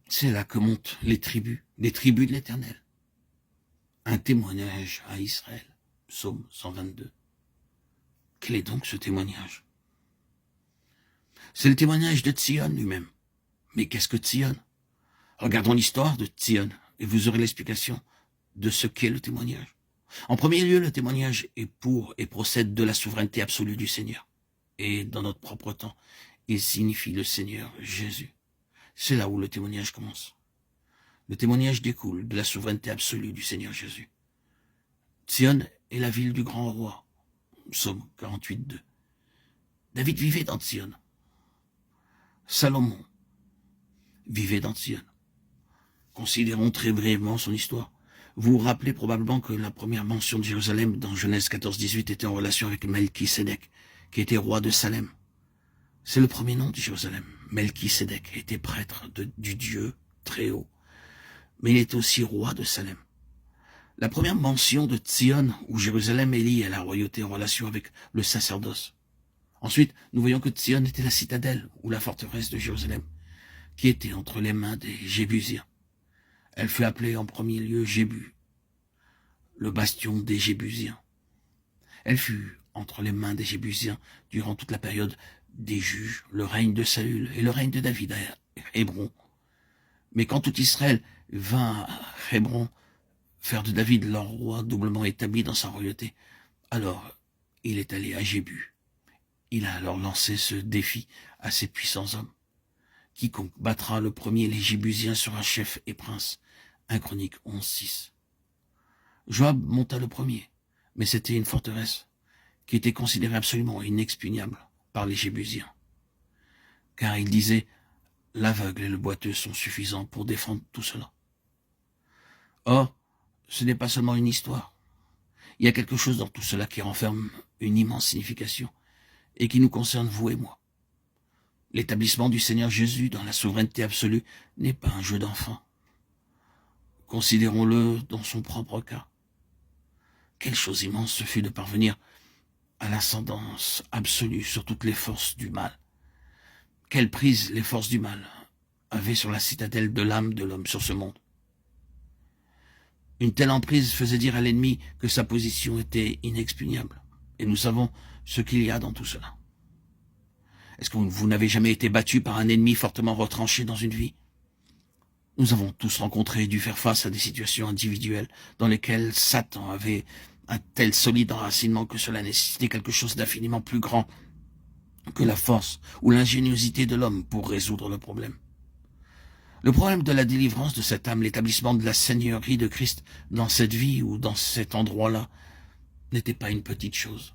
C'est là que montent les tribus de l'Éternel. Un témoignage à Israël. Psaume 122. Quel est donc ce témoignage? C'est le témoignage de Tzion lui-même. Mais qu'est-ce que Tzion? Regardons l'histoire de Tzion et vous aurez l'explication de ce qu'est le témoignage. En premier lieu, le témoignage est pour et procède de la souveraineté absolue du Seigneur. Et dans notre propre temps, il signifie le Seigneur Jésus. C'est là où le témoignage commence. Le témoignage découle de la souveraineté absolue du Seigneur Jésus. Tzion est la ville du grand roi. Psaume 48:2. David vivait dans Tzion. Salomon vivait dans Tzion. Considérons très brièvement son histoire. Vous vous rappelez probablement que la première mention de Jérusalem dans Genèse 14:18 était en relation avec Melchisédek, qui était roi de Salem. C'est le premier nom de Jérusalem. Melchisédek était prêtre du Dieu très haut, mais il était aussi roi de Salem. La première mention de Tzion, où Jérusalem est liée à la royauté en relation avec le sacerdoce. Ensuite, nous voyons que Tzion était la citadelle, ou la forteresse de Jérusalem, qui était entre les mains des Jébusiens. Elle fut appelée en premier lieu Jébu, le bastion des Jébusiens. Elle fut entre les mains des Jébusiens durant toute la période des juges, le règne de Saül et le règne de David à Hébron. Mais quand tout Israël vint à Hébron faire de David leur roi doublement établi dans sa royauté, alors il est allé à Jébu. Il a alors lancé ce défi à ses puissants hommes. Quiconque battra le premier les Jébusiens sera chef et prince. 1 Chroniques 11:6. Joab monta le premier, mais c'était une forteresse qui était considérée absolument inexpugnable par les Jébusiens. Car il disait, l'aveugle et le boiteux sont suffisants pour défendre tout cela. Or, ce n'est pas seulement une histoire. Il y a quelque chose dans tout cela qui renferme une immense signification et qui nous concerne vous et moi. L'établissement du Seigneur Jésus dans la souveraineté absolue n'est pas un jeu d'enfant. Considérons-le dans son propre cas. Quelle chose immense ce fut de parvenir à l'ascendance absolue sur toutes les forces du mal. Quelle prise les forces du mal avaient sur la citadelle de l'âme de l'homme sur ce monde. Une telle emprise faisait dire à l'ennemi que sa position était inexpugnable. Et nous savons ce qu'il y a dans tout cela. Est-ce que vous n'avez jamais été battu par un ennemi fortement retranché dans une vie? Nous avons tous rencontré et dû faire face à des situations individuelles dans lesquelles Satan avait un tel solide enracinement que cela nécessitait quelque chose d'infiniment plus grand que la force ou l'ingéniosité de l'homme pour résoudre le problème. Le problème de la délivrance de cette âme, l'établissement de la seigneurie de Christ dans cette vie ou dans cet endroit-là, n'était pas une petite chose.